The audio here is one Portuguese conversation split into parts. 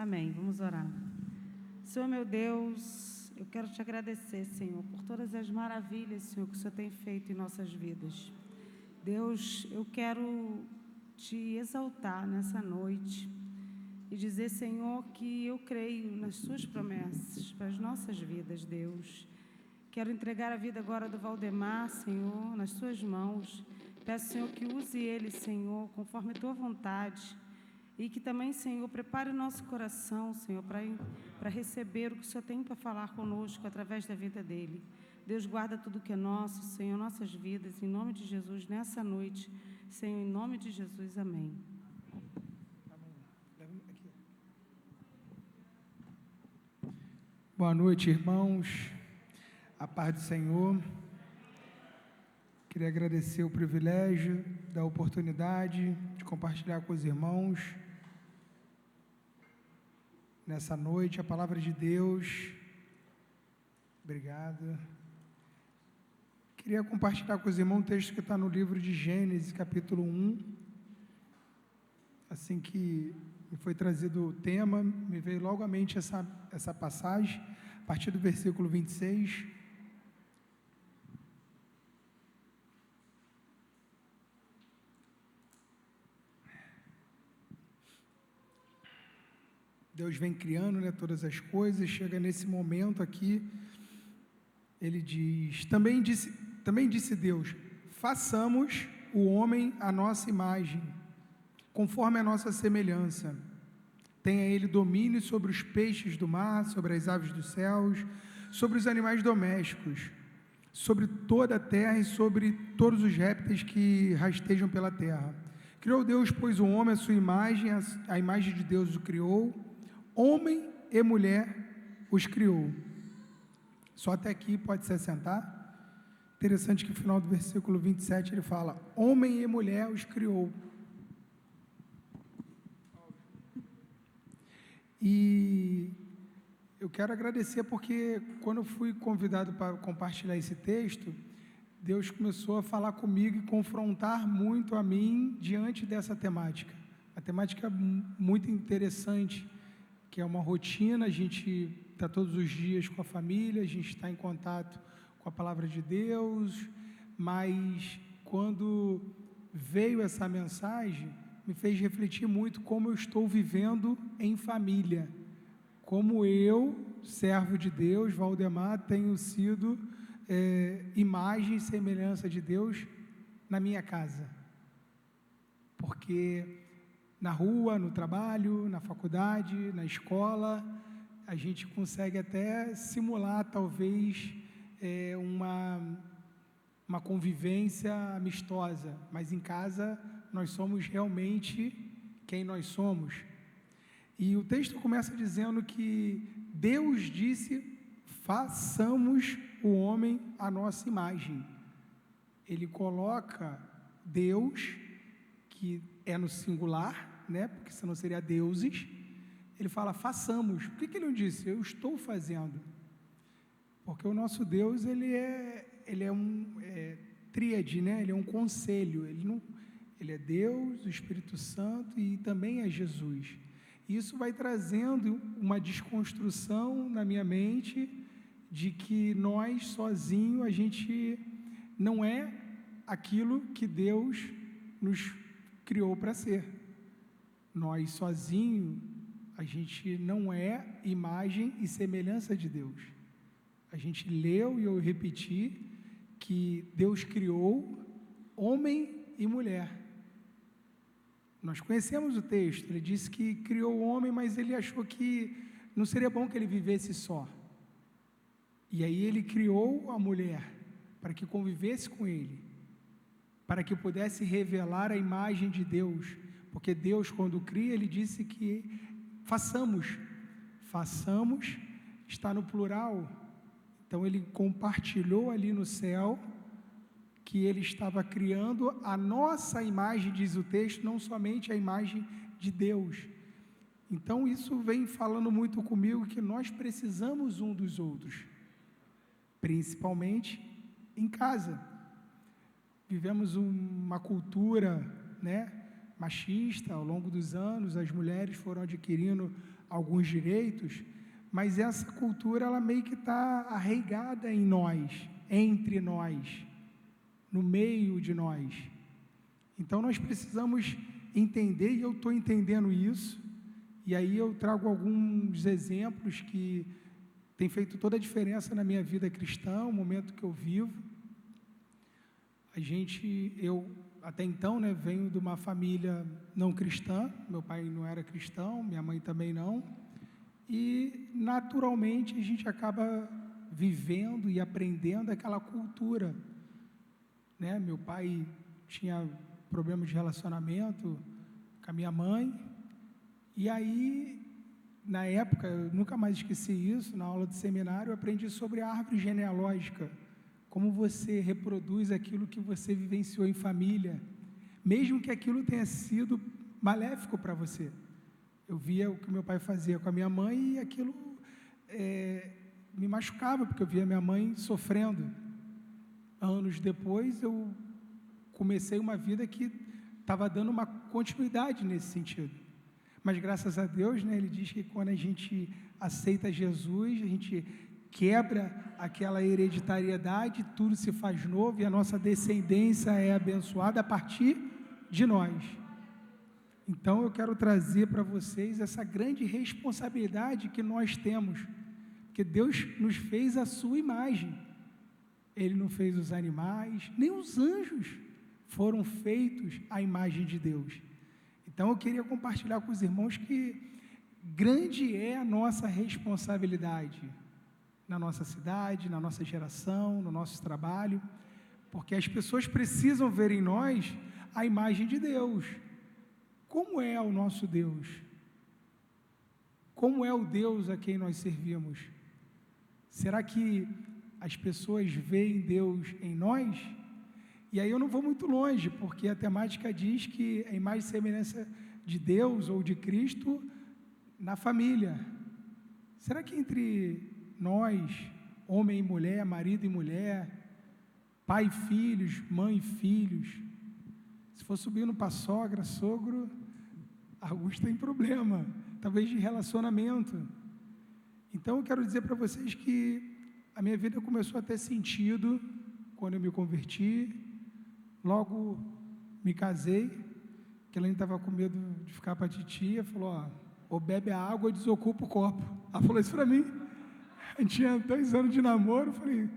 Amém. Vamos orar. Senhor, meu Deus, eu quero te agradecer, Senhor, por todas as maravilhas, Senhor, que o Senhor tem feito em nossas vidas. Deus, eu quero te exaltar nessa noite e dizer, Senhor, que eu creio nas suas promessas para as nossas vidas, Deus. Quero entregar a vida agora do Valdemar, Senhor, nas suas mãos. Peço, Senhor, que use ele, Senhor, conforme a tua vontade. E que também, Senhor, prepare o nosso coração, Senhor, para receber o que o Senhor tem para falar conosco através da vida dele. Deus, guarda tudo que é nosso, Senhor, nossas vidas, em nome de Jesus, nessa noite. Senhor, em nome de Jesus, amém. Boa noite, irmãos. A paz do Senhor. Queria agradecer o privilégio da oportunidade de compartilhar com os irmãos nessa noite a palavra de Deus. Obrigado. Queria compartilhar com os irmãos um texto que está no livro de Gênesis, capítulo 1. Assim que me foi trazido o tema, me veio logo à mente essa passagem, a partir do versículo 26. Deus vem criando, né, todas as coisas, chega nesse momento aqui, ele diz, também disse Deus, façamos o homem à nossa imagem, conforme a nossa semelhança, tenha ele domínio sobre os peixes do mar, sobre as aves dos céus, sobre os animais domésticos, sobre toda a terra e sobre todos os répteis que rastejam pela terra. Criou Deus, pois, o homem à sua imagem, a imagem de Deus o criou, homem e mulher os criou. Só até aqui, pode se assentar. Interessante que no final do versículo 27 ele fala, homem e mulher os criou. E eu quero agradecer porque quando eu fui convidado para compartilhar esse texto, Deus começou a falar comigo e confrontar muito a mim diante dessa temática. A temática muito interessante, que é uma rotina, a gente está todos os dias com a família, a gente está em contato com a palavra de Deus, mas quando veio essa mensagem, me fez refletir muito como eu estou vivendo em família, como eu, servo de Deus, Valdemar, tenho sido imagem e semelhança de Deus na minha casa, porque na rua, no trabalho, na faculdade, na escola, a gente consegue até simular, talvez, uma convivência amistosa, mas em casa nós somos realmente quem nós somos. E o texto começa dizendo que Deus disse, façamos o homem à nossa imagem. Ele coloca Deus, que é no singular, né? Porque senão seria deuses. Ele fala, façamos. Por que ele não disse, eu estou fazendo? Porque o nosso Deus, ele é tríade, né? Ele é um conselho, ele é Deus, o Espírito Santo e também é Jesus. Isso vai trazendo uma desconstrução na minha mente de que nós sozinhos, a gente não é aquilo que Deus nos criou para ser. Nós sozinhos, a gente não é imagem e semelhança de Deus. A gente leu e eu repeti que Deus criou homem e mulher. Nós conhecemos o texto, ele disse que criou o homem, mas ele achou que não seria bom que ele vivesse só. E aí ele criou a mulher para que convivesse com ele, para que pudesse revelar a imagem de Deus, porque Deus, quando cria, ele disse que façamos, está no plural. Então ele compartilhou ali no céu que ele estava criando a nossa imagem, diz o texto, não somente a imagem de Deus. Então isso vem falando muito comigo que nós precisamos um dos outros, principalmente em casa. Vivemos uma cultura, né, machista. Ao longo dos anos, as mulheres foram adquirindo alguns direitos, mas essa cultura, ela meio que está arraigada em nós, entre nós, no meio de nós. Então, nós precisamos entender, e eu estou entendendo isso, e aí eu trago alguns exemplos que têm feito toda a diferença na minha vida cristã, o momento que eu vivo. Eu até então, né, venho de uma família não cristã, meu pai não era cristão, minha mãe também não, e naturalmente a gente acaba vivendo e aprendendo aquela cultura, né? Meu pai tinha problemas de relacionamento com a minha mãe, e aí, na época, eu nunca mais esqueci isso, na aula de seminário, eu aprendi sobre a árvore genealógica, como você reproduz aquilo que você vivenciou em família, mesmo que aquilo tenha sido maléfico para você. Eu via o que meu pai fazia com a minha mãe e aquilo me machucava, porque eu via minha mãe sofrendo. Anos depois, eu comecei uma vida que estava dando uma continuidade nesse sentido. Mas graças a Deus, né, ele diz que quando a gente aceita Jesus, a gente quebra aquela hereditariedade, tudo se faz novo e a nossa descendência é abençoada a partir de nós. Então eu quero trazer para vocês essa grande responsabilidade que nós temos, porque Deus nos fez a sua imagem. Ele não fez os animais, nem os anjos foram feitos à imagem de Deus. Então eu queria compartilhar com os irmãos que grande é a nossa responsabilidade na nossa cidade, na nossa geração, no nosso trabalho, porque as pessoas precisam ver em nós a imagem de Deus. Como é o nosso Deus? Como é o Deus a quem nós servimos? Será que as pessoas veem Deus em nós? E aí eu não vou muito longe, porque a temática diz que a imagem e semelhança de Deus ou de Cristo na família. Será que entre nós, homem e mulher, marido e mulher, pai e filhos, mãe e filhos, se for subindo para sogra, sogro, alguns têm problema, talvez de relacionamento. Então eu quero dizer para vocês que a minha vida começou a ter sentido quando eu me converti, logo me casei, que ela ainda estava com medo de ficar para a titia, falou, ou bebe a água ou desocupa o copo. Ela falou isso para mim. A gente tinha 2 anos de namoro, eu falei,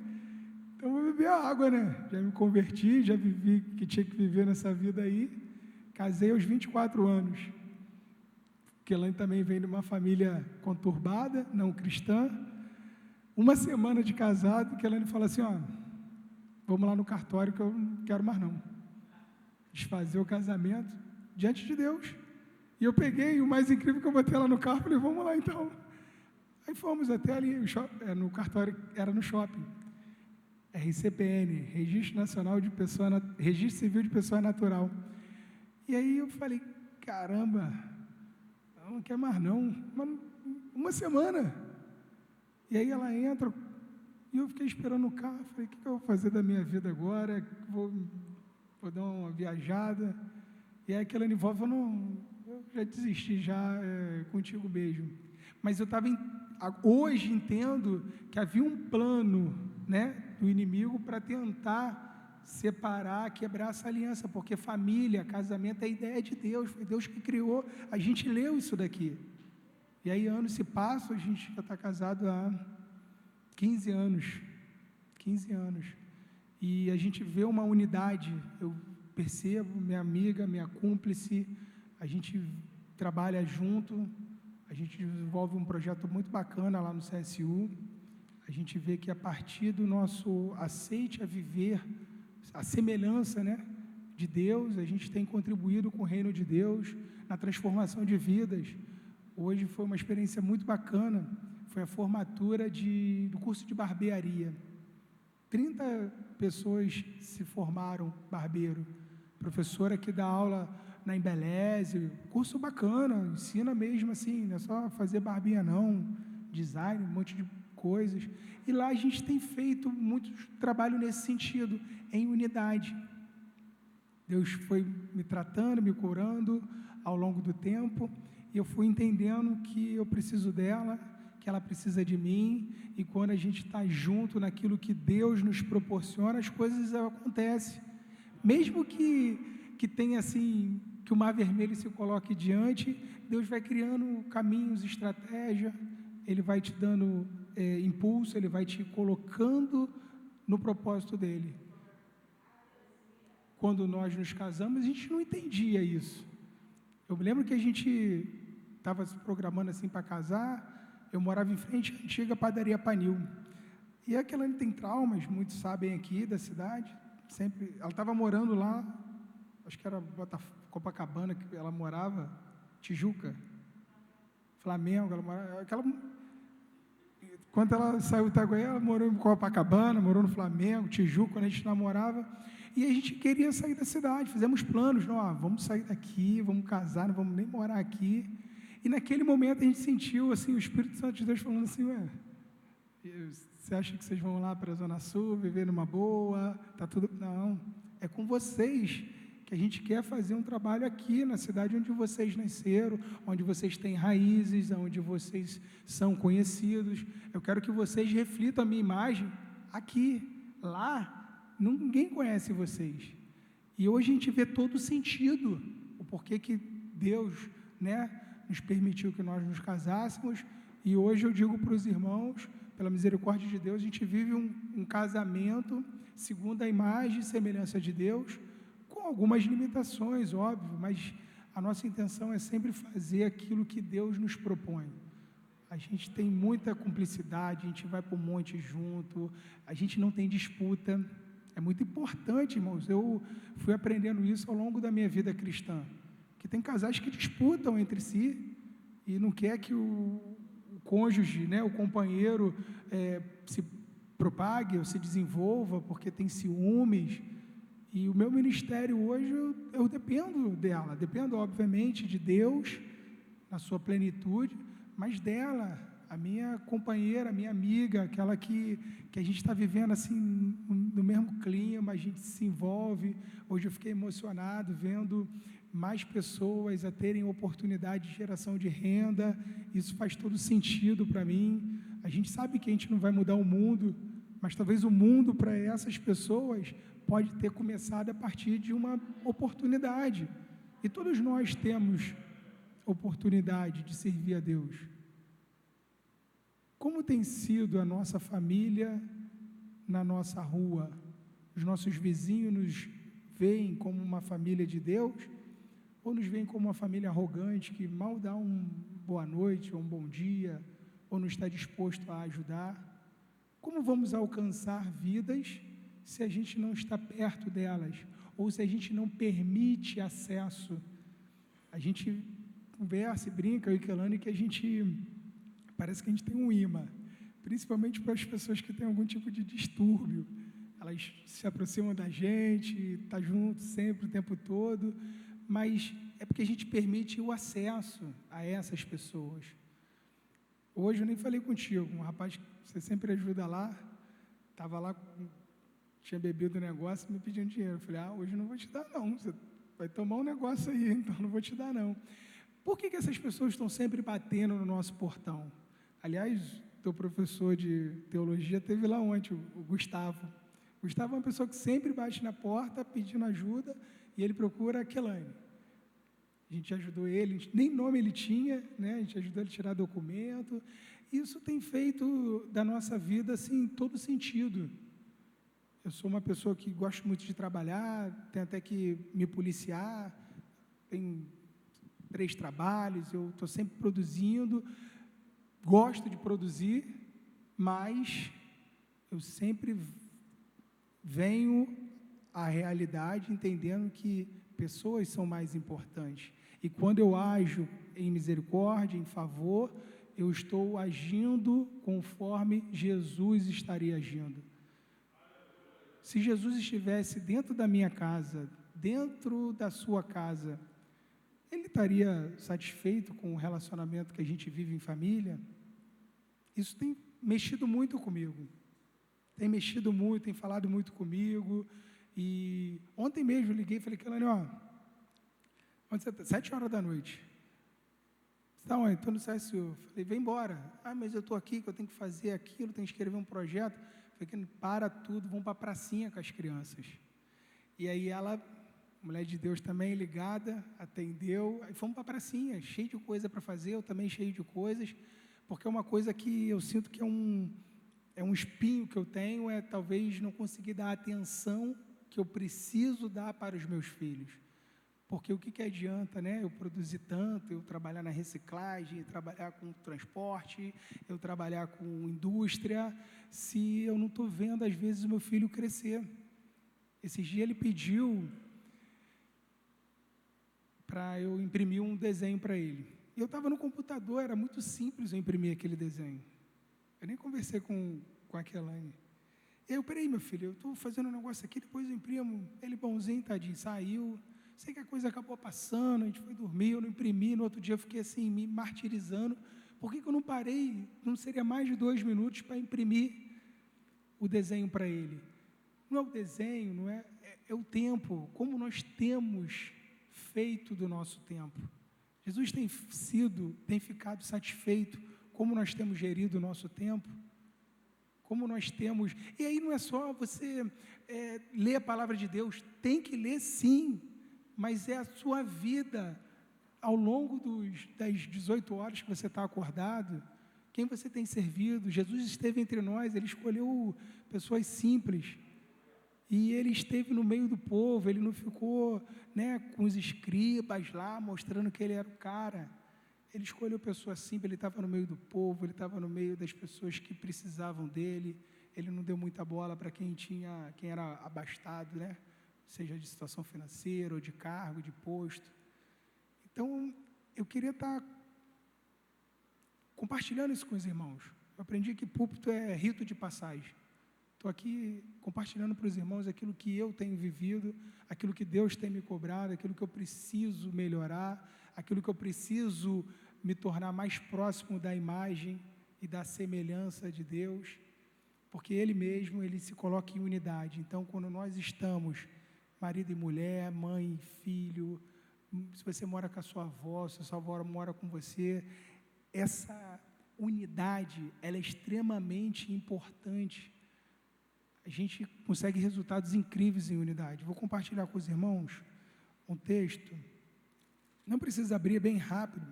então vou beber a água, né? Já me converti, já vivi o que tinha que viver nessa vida aí, casei aos 24 anos. Kelane também vem de uma família conturbada, não cristã. Uma semana de casado, Kelane fala assim, vamos lá no cartório que eu não quero mais não. Desfazer o casamento diante de Deus. E eu peguei, o mais incrível que eu botei ela no carro, falei, vamos lá então. Aí fomos até ali, no cartório, era no shopping. RCPN, Registro Civil de Pessoa Natural. E aí eu falei, caramba, não quer mais não, uma semana. E aí ela entra, e eu fiquei esperando o carro, falei, o que eu vou fazer da minha vida agora? Vou dar uma viajada. E aí aquela Nival falou, eu já desisti, contigo mesmo. Mas eu hoje entendo que havia um plano, né, do inimigo para tentar separar, quebrar essa aliança, porque família, casamento é a ideia de Deus, foi Deus que criou, a gente leu isso daqui. E aí anos se passam, a gente já está casado há 15 anos, e a gente vê uma unidade, eu percebo, minha amiga, minha cúmplice, a gente trabalha junto, a gente desenvolve um projeto muito bacana lá no CSU, a gente vê que a partir do nosso aceite a viver a semelhança, né, de Deus, a gente tem contribuído com o reino de Deus, na transformação de vidas. Hoje foi uma experiência muito bacana, foi a formatura do curso de barbearia. 30 pessoas se formaram barbeiro, professora que dá aula na Embeleze, curso bacana, ensina mesmo assim, não é só fazer barbinha não, design, um monte de coisas, e lá a gente tem feito muito trabalho nesse sentido, em unidade. Deus foi me tratando, me curando ao longo do tempo, e eu fui entendendo que eu preciso dela, que ela precisa de mim, e quando a gente está junto naquilo que Deus nos proporciona, as coisas acontecem. Mesmo que tenha assim, que o mar vermelho se coloque diante, Deus vai criando caminhos, estratégia, Ele vai te dando impulso, Ele vai te colocando no propósito dEle. Quando nós nos casamos, a gente não entendia isso. Eu me lembro que a gente estava se programando assim para casar, eu morava em frente à antiga padaria Panil. E aquela tem traumas, muitos sabem aqui da cidade, sempre, ela estava morando lá, acho que era Copacabana, que ela morava, Tijuca, Flamengo, ela morava, quando ela saiu do Itaguaí, ela morou em Copacabana, morou no Flamengo, Tijuca, quando a gente namorava, e a gente queria sair da cidade, fizemos planos, não, vamos sair daqui, vamos casar, não vamos nem morar aqui, e naquele momento a gente sentiu, assim, o Espírito Santo de Deus falando assim, você acha que vocês vão lá para a Zona Sul, viver numa boa, tá tudo, não, é com vocês, que a gente quer fazer um trabalho aqui na cidade onde vocês nasceram, onde vocês têm raízes, onde vocês são conhecidos. Eu quero que vocês reflitam a minha imagem aqui, lá, ninguém conhece vocês. E hoje a gente vê todo o sentido, o porquê que Deus, nos permitiu que nós nos casássemos. E hoje eu digo para os irmãos, pela misericórdia de Deus, a gente vive um casamento segundo a imagem e semelhança de Deus, com algumas limitações, óbvio, mas a nossa intenção é sempre fazer aquilo que Deus nos propõe. A gente tem muita cumplicidade, a gente vai para o monte junto, a gente não tem disputa. É muito importante, irmãos, eu fui aprendendo isso ao longo da minha vida cristã, que tem casais que disputam entre si e não quer que o cônjuge, o companheiro se propague ou se desenvolva porque tem ciúmes. E o meu ministério hoje, eu dependo dela, dependo obviamente de Deus, na sua plenitude, mas dela, a minha companheira, a minha amiga, aquela que a gente está vivendo assim, no mesmo clima, a gente se envolve. Hoje eu fiquei emocionado vendo mais pessoas a terem oportunidade de geração de renda, isso faz todo sentido para mim. A gente sabe que a gente não vai mudar o mundo, mas talvez o mundo para essas pessoas pode ter começado a partir de uma oportunidade. E todos nós temos oportunidade de servir a Deus. Como tem sido a nossa família na nossa rua? Os nossos vizinhos nos veem como uma família de Deus ou nos veem como uma família arrogante que mal dá uma boa noite ou um bom dia ou não está disposto a ajudar? Como vamos alcançar vidas se a gente não está perto delas, ou se a gente não permite acesso? A gente conversa e brinca, eu e Kelane, que parece que a gente tem um imã, principalmente para as pessoas que têm algum tipo de distúrbio. Elas se aproximam da gente, está junto sempre, o tempo todo, mas é porque a gente permite o acesso a essas pessoas. Hoje eu nem falei contigo, um rapaz que você sempre ajuda lá, estava lá, tinha bebido o negócio, me pedindo dinheiro. Eu falei, hoje eu não vou te dar não, você vai tomar um negócio aí, então não vou te dar não. Por que essas pessoas estão sempre batendo no nosso portão? Aliás, teu professor de teologia teve lá ontem, o Gustavo. O Gustavo é uma pessoa que sempre bate na porta pedindo ajuda e ele procura a Kelane. A gente ajudou ele, nem nome ele tinha, a gente ajudou ele a tirar documento. Isso tem feito da nossa vida assim, todo sentido. Eu sou uma pessoa que gosto muito de trabalhar, tenho até que me policiar, tenho 3 trabalhos, eu estou sempre produzindo, gosto de produzir, mas eu sempre venho à realidade entendendo que pessoas são mais importantes. E quando eu ajo em misericórdia, em favor, eu estou agindo conforme Jesus estaria agindo. Se Jesus estivesse dentro da minha casa, dentro da sua casa, ele estaria satisfeito com o relacionamento que a gente vive em família? Isso tem mexido muito comigo. Tem mexido muito, tem falado muito comigo. E ontem mesmo eu liguei e falei, Kelane, onde você está? 7 horas da noite. Então, eu estou no CSU. Falei, vem embora. Ah, mas eu estou aqui, que eu tenho que fazer aquilo, tenho que escrever um projeto. Falei, para tudo, vamos para a pracinha com as crianças. E aí ela, mulher de Deus também, ligada, atendeu. Aí fomos para a pracinha, cheio de coisa para fazer, eu também cheio de coisas, porque é uma coisa que eu sinto que é um espinho que eu tenho, é talvez não conseguir dar a atenção que eu preciso dar para os meus filhos. Porque o que adianta, né, eu produzir tanto, eu trabalhar na reciclagem, eu trabalhar com transporte, eu trabalhar com indústria, se eu não estou vendo, às vezes, o meu filho crescer. Esses dias ele pediu para eu imprimir um desenho para ele. E eu estava no computador, era muito simples eu imprimir aquele desenho. Eu nem conversei com a Kelane. E aí eu, peraí, meu filho, eu estou fazendo um negócio aqui, depois eu imprimo. Ele bonzinho, tadinho, saiu. Sei que a coisa acabou passando, a gente foi dormir, eu não imprimi, no outro dia eu fiquei assim, me martirizando. Por que eu não parei? Não seria mais de 2 minutos para imprimir o desenho para ele. Não é o desenho, não é o tempo, como nós temos feito do nosso tempo. Jesus tem ficado satisfeito como nós temos gerido o nosso tempo, como nós temos... E aí não é só você ler a palavra de Deus, tem que ler sim, mas é a sua vida, ao longo das 18 horas que você está acordado, quem você tem servido. Jesus esteve entre nós, Ele escolheu pessoas simples, e Ele esteve no meio do povo, Ele não ficou, né, com os escribas lá, mostrando que Ele era o cara. Ele escolheu pessoas simples, Ele estava no meio do povo, Ele estava no meio das pessoas que precisavam dEle. Ele não deu muita bola para quem era abastado, né? Seja de situação financeira, ou de cargo, de posto. Então, eu queria estar compartilhando isso com os irmãos. Eu aprendi que púlpito é rito de passagem. Estou aqui compartilhando para os irmãos aquilo que eu tenho vivido, aquilo que Deus tem me cobrado, aquilo que eu preciso melhorar, aquilo que eu preciso me tornar mais próximo da imagem e da semelhança de Deus, porque Ele mesmo, Ele se coloca em unidade. Então, quando nós estamos, marido e mulher, mãe e filho, se você mora com a sua avó, se a sua avó mora com você, essa unidade, ela é extremamente importante. A gente consegue resultados incríveis em unidade. Vou compartilhar com os irmãos um texto. Não precisa abrir, é bem rápido.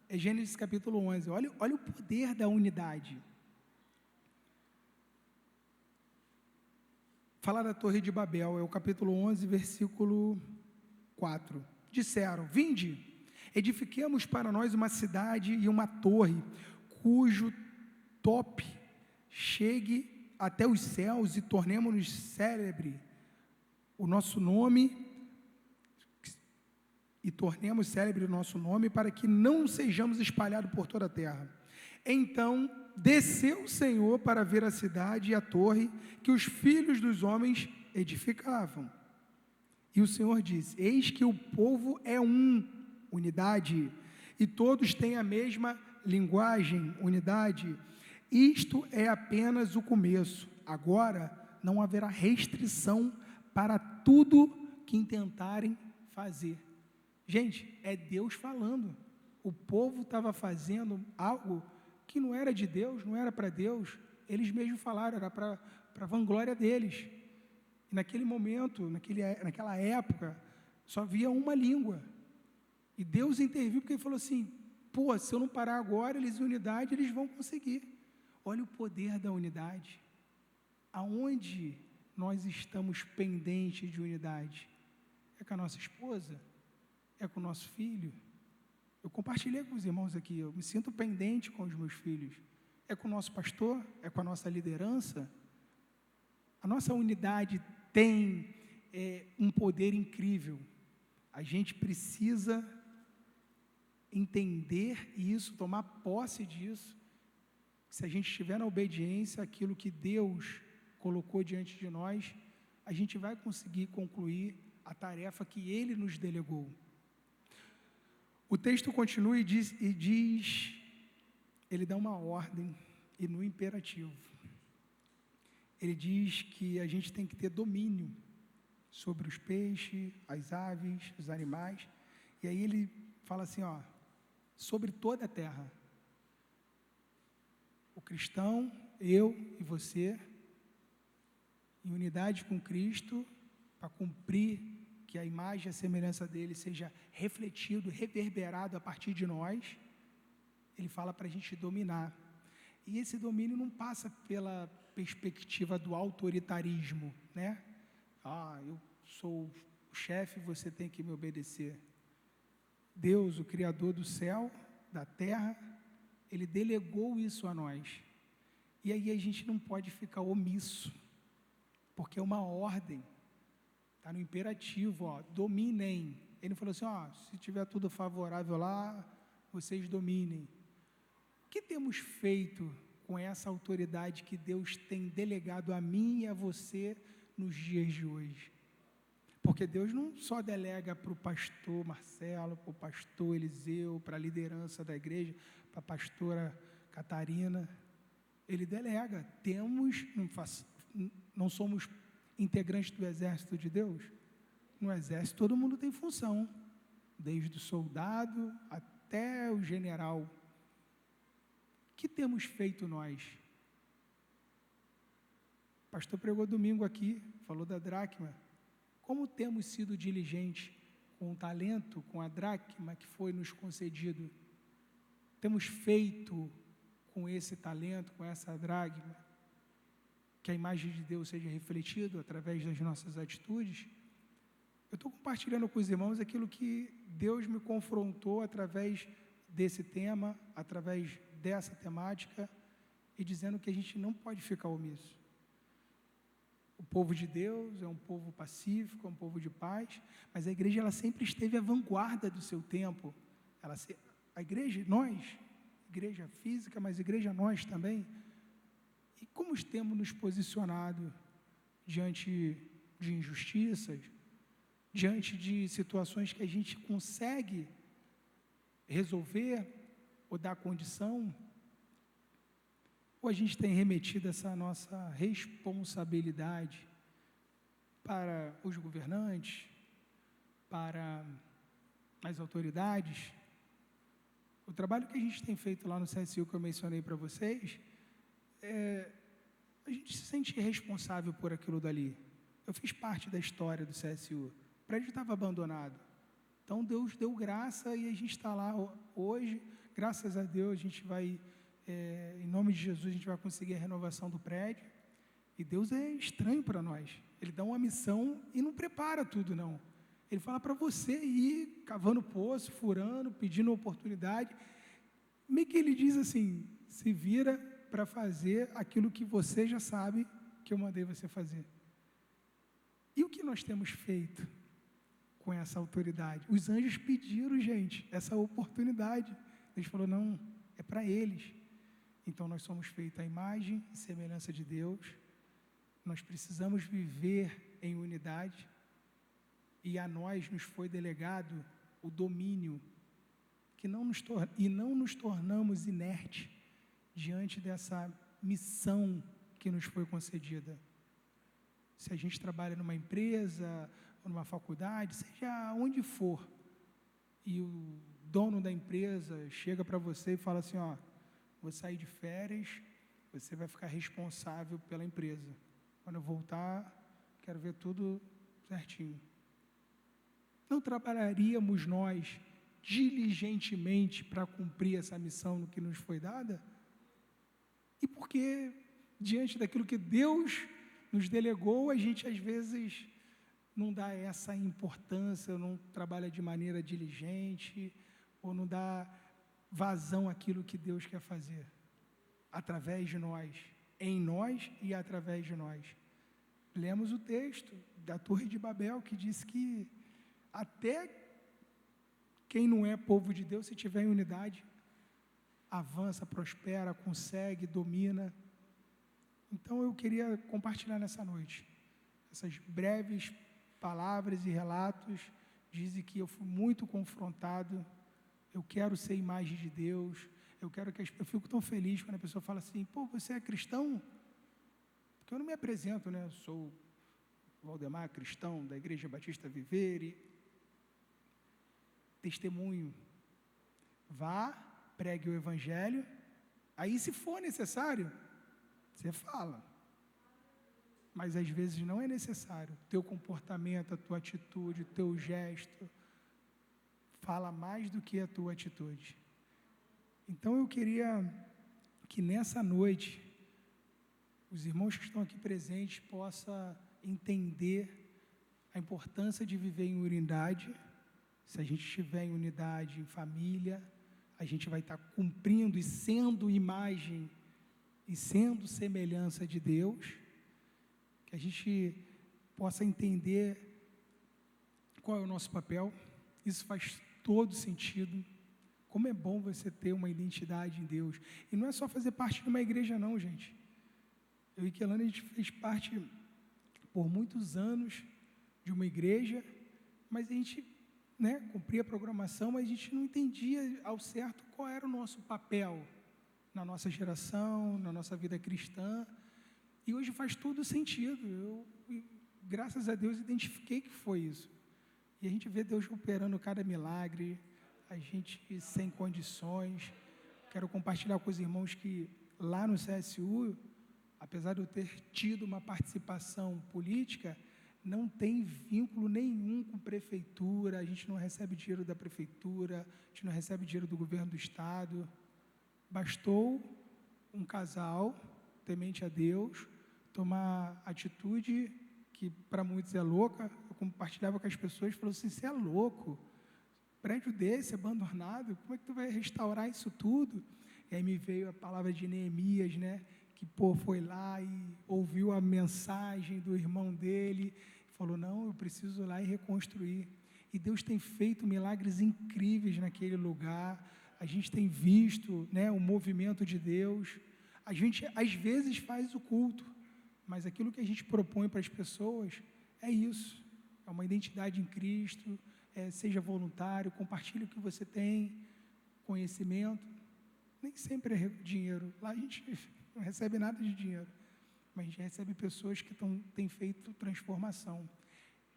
É Gênesis capítulo 11. Olha o poder da unidade. Fala da Torre de Babel, é o capítulo 11, versículo 4. Disseram, vinde, edifiquemos para nós uma cidade e uma torre, cujo tope chegue até os céus, e tornemos-nos célebre o nosso nome, para que não sejamos espalhados por toda a terra. Então desceu o Senhor para ver a cidade e a torre que os filhos dos homens edificavam. E o Senhor disse, eis que o povo é unidade, e todos têm a mesma linguagem, unidade. Isto é apenas o começo. Agora não haverá restrição para tudo que intentarem fazer. Gente, é Deus falando. O povo estava fazendo algo que não era de Deus, não era para Deus. Eles mesmos falaram, era para a vanglória deles. E naquele momento, naquela época, só havia uma língua. E Deus interviu porque Ele falou assim, se eu não parar agora, eles em unidade, eles vão conseguir. Olha o poder da unidade. Aonde nós estamos pendentes de unidade? É com a nossa esposa? É com o nosso filho? Eu compartilhei com os irmãos aqui, eu me sinto pendente com os meus filhos. É com o nosso pastor? É com a nossa liderança? A nossa unidade tem um poder incrível. A gente precisa entender isso, tomar posse disso. Se a gente estiver na obediência àquilo que Deus colocou diante de nós, a gente vai conseguir concluir a tarefa que Ele nos delegou. O texto continua e diz, ele dá uma ordem e no imperativo. Ele diz que a gente tem que ter domínio sobre os peixes, as aves, os animais. E aí ele fala assim, sobre toda a terra. O cristão, eu e você, em unidade com Cristo, para cumprir que a imagem e a semelhança dele seja refletido, reverberado a partir de nós, ele fala para a gente dominar. E esse domínio não passa pela perspectiva do autoritarismo, né? Eu sou o chefe, você tem que me obedecer. Deus, o Criador do céu, da terra, Ele delegou isso a nós. E aí a gente não pode ficar omisso, porque é uma ordem, está no imperativo, dominem. Ele falou assim, se tiver tudo favorável lá, vocês dominem. O que temos feito com essa autoridade que Deus tem delegado a mim e a você nos dias de hoje? Porque Deus não só delega para o pastor Marcelo, para o pastor Eliseu, para a liderança da igreja, para a pastora Catarina. Ele delega. Não somos integrantes do exército de Deus? No exército todo mundo tem função, desde o soldado até o general. O que temos feito nós? O pastor pregou domingo aqui, falou da dracma. Como temos sido diligentes com o talento, com a dracma que foi nos concedido? Temos feito com esse talento, com essa dracma, que a imagem de Deus seja refletida através das nossas atitudes? Eu estou compartilhando com os irmãos aquilo que Deus me confrontou através desse tema, através dessa temática, e dizendo que a gente não pode ficar omisso. O povo de Deus é um povo pacífico, é um povo de paz, mas a igreja ela sempre esteve à vanguarda do seu tempo. A igreja, nós, igreja física, mas igreja nós também. E como temos nos posicionado diante de injustiças, diante de situações que a gente consegue resolver ou dar condição, ou a gente tem remetido essa nossa responsabilidade para os governantes, para as autoridades? O trabalho que a gente tem feito lá no CSU, que eu mencionei para vocês, a gente se sente responsável por aquilo dali. Eu fiz parte da história do CSU. O prédio estava abandonado. Então, Deus deu graça e a gente está lá hoje. Graças a Deus, a gente vai... em nome de Jesus, a gente vai conseguir a renovação do prédio. E Deus é estranho para nós. Ele dá uma missão e não prepara tudo, não. Ele fala para você ir cavando poço, furando, pedindo oportunidade. Meio que ele diz assim, se vira para fazer aquilo que você já sabe que eu mandei você fazer. E o que nós temos feito com essa autoridade? Os anjos pediram, gente, essa oportunidade. Eles falaram, não, é para eles. Então, nós somos feitos à imagem e semelhança de Deus. Nós precisamos viver em unidade. E a nós nos foi delegado o domínio, e não nos tornamos inertes diante dessa missão que nos foi concedida. Se a gente trabalha numa empresa, ou numa faculdade, seja onde for, e o dono da empresa chega para você e fala assim, vou sair de férias, você vai ficar responsável pela empresa. Quando eu voltar, quero ver tudo certinho. Não trabalharíamos nós diligentemente para cumprir essa missão no que nos foi dada? E porque, diante daquilo que Deus nos delegou, a gente às vezes não dá essa importância, não trabalha de maneira diligente, ou não dá vazão àquilo que Deus quer fazer, através de nós, em nós e através de nós. Lemos o texto da Torre de Babel, que diz que até quem não é povo de Deus, se tiver em unidade, avança, prospera, consegue, domina. Então eu queria compartilhar nessa noite essas breves palavras e relatos. Dizem que eu fui muito confrontado. Eu quero ser imagem de Deus. Eu fico tão feliz quando a pessoa fala assim, você é cristão? Porque eu não me apresento, né? Eu sou Valdemar, cristão da Igreja Batista Viver, e testemunho vá, pregue o evangelho, aí se for necessário, você fala. Mas às vezes não é necessário. Teu comportamento, a tua atitude, o teu gesto, fala mais do que a tua atitude. Então eu queria que nessa noite, os irmãos que estão aqui presentes possam entender a importância de viver em unidade. Se a gente estiver em unidade, em família, a gente vai estar cumprindo e sendo imagem e sendo semelhança de Deus. Que a gente possa entender qual é o nosso papel. Isso faz todo sentido. Como é bom você ter uma identidade em Deus. E não é só fazer parte de uma igreja não, gente. Eu e Kelane, a gente fez parte por muitos anos de uma igreja, mas a gente cumpria a programação, mas a gente não entendia ao certo qual era o nosso papel na nossa geração, na nossa vida cristã. E hoje faz todo sentido. Eu, graças a Deus, identifiquei que foi isso. E a gente vê Deus operando cada milagre, a gente sem condições. Quero compartilhar com os irmãos que lá no CSU, apesar de eu ter tido uma participação política, não tem vínculo nenhum com prefeitura, a gente não recebe dinheiro da prefeitura, a gente não recebe dinheiro do governo do estado. Bastou um casal, temente a Deus, tomar atitude que para muitos é louca. Eu compartilhava com as pessoas, falou assim, você é louco, prédio desse, abandonado, como é que tu vai restaurar isso tudo? E aí me veio a palavra de Neemias, que foi lá e ouviu a mensagem do irmão dele, falou, não, eu preciso ir lá e reconstruir. E Deus tem feito milagres incríveis naquele lugar, a gente tem visto o movimento de Deus. A gente às vezes faz o culto, mas aquilo que a gente propõe para as pessoas é isso, é uma identidade em Cristo, seja voluntário, compartilhe o que você tem, conhecimento, nem sempre é dinheiro, lá a gente não recebe nada de dinheiro, mas a gente recebe pessoas que têm feito transformação.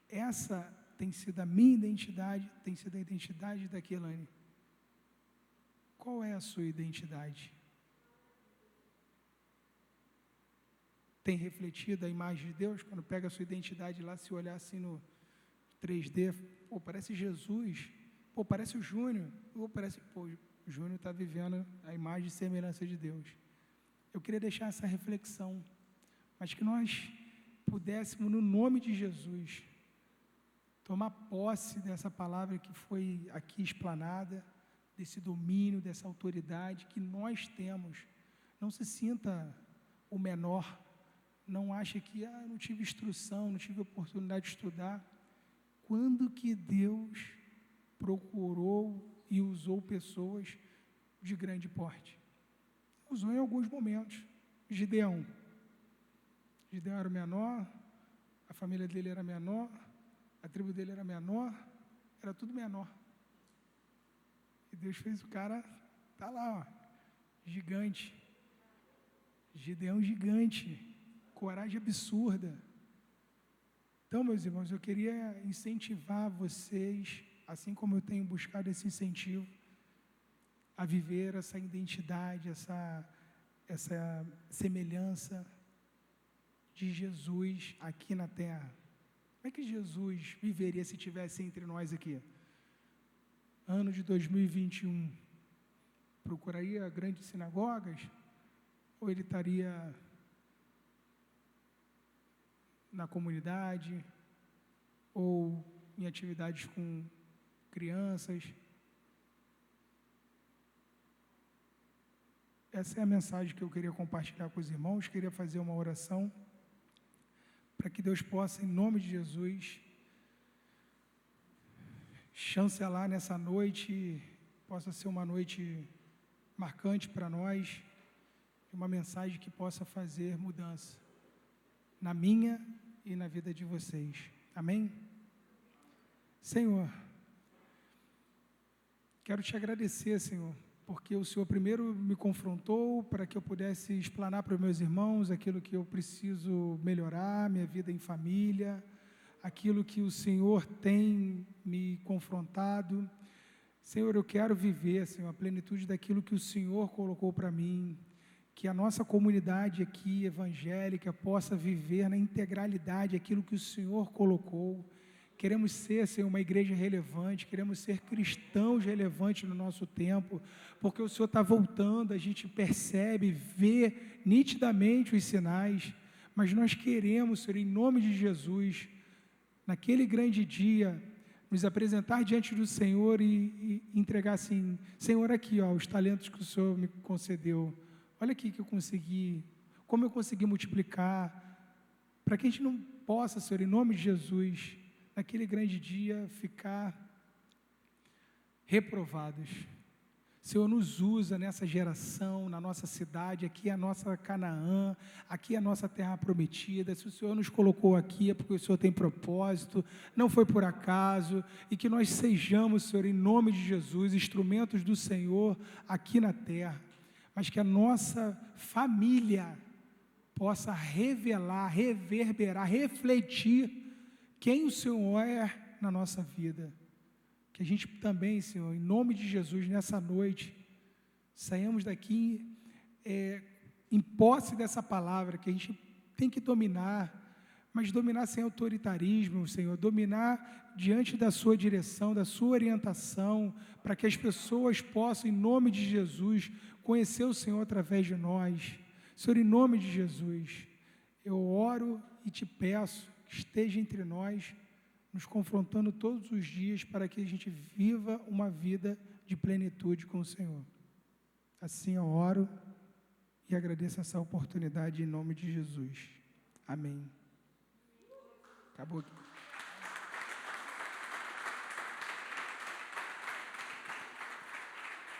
Essa tem sido a minha identidade, tem sido a identidade da Kelane. Qual é a sua identidade? Tem refletido a imagem de Deus? Quando pega a sua identidade lá, se olhar assim no 3D, parece Jesus, parece o Júnior, o Júnior está vivendo a imagem e semelhança de Deus. Eu queria deixar essa reflexão, mas que nós pudéssemos, no nome de Jesus, tomar posse dessa palavra que foi aqui explanada, desse domínio, dessa autoridade que nós temos. Não se sinta o menor, não ache que não tive instrução, não tive oportunidade de estudar. Quando que Deus procurou e usou pessoas de grande porte? Usou em alguns momentos. Gideão era o menor, a família dele era menor, a tribo dele era menor, era tudo menor. E Deus fez o cara, está lá, gigante. Gideão gigante, coragem absurda. Então, meus irmãos, eu queria incentivar vocês, assim como eu tenho buscado esse incentivo, a viver essa identidade, essa semelhança de Jesus aqui na terra. Como é que Jesus viveria se estivesse entre nós aqui? Ano de 2021, procuraria grandes sinagogas? Ou ele estaria na comunidade? Ou em atividades com crianças? Essa é a mensagem que eu queria compartilhar com os irmãos. Queria fazer uma oração para que Deus possa, em nome de Jesus, chancelar nessa noite, possa ser uma noite marcante para nós, uma mensagem que possa fazer mudança na minha e na vida de vocês. Amém? Senhor, quero te agradecer, Senhor, porque o Senhor primeiro me confrontou para que eu pudesse explanar para os meus irmãos aquilo que eu preciso melhorar, minha vida em família, aquilo que o Senhor tem me confrontado. Senhor, eu quero viver, Senhor, a plenitude daquilo que o Senhor colocou para mim, que a nossa comunidade aqui, evangélica, possa viver na integralidade aquilo que o Senhor colocou. Queremos ser, Senhor, uma igreja relevante, queremos ser cristãos relevantes no nosso tempo, porque o Senhor está voltando, a gente percebe, vê nitidamente os sinais, mas nós queremos, Senhor, em nome de Jesus, naquele grande dia, nos apresentar diante do Senhor e entregar assim, Senhor, aqui, ó, os talentos que o Senhor me concedeu, olha aqui que eu consegui, como eu consegui multiplicar, para que a gente não possa, Senhor, em nome de Jesus, naquele grande dia, ficar reprovados. Senhor, nos usa nessa geração, na nossa cidade, aqui é a nossa Canaã, aqui é a nossa terra prometida. Se o Senhor nos colocou aqui é porque o Senhor tem propósito, não foi por acaso, e que nós sejamos, Senhor, em nome de Jesus, instrumentos do Senhor aqui na terra, mas que a nossa família possa revelar, reverberar, refletir quem o Senhor é na nossa vida. Que a gente também, Senhor, em nome de Jesus, nessa noite, saímos daqui em posse dessa palavra, que a gente tem que dominar, mas dominar sem autoritarismo, Senhor, dominar diante da sua direção, da sua orientação, para que as pessoas possam, em nome de Jesus, conhecer o Senhor através de nós. Senhor, em nome de Jesus, eu oro e te peço que esteja entre nós, nos confrontando todos os dias para que a gente viva uma vida de plenitude com o Senhor. Assim eu oro e agradeço essa oportunidade em nome de Jesus. Amém. Acabou aqui.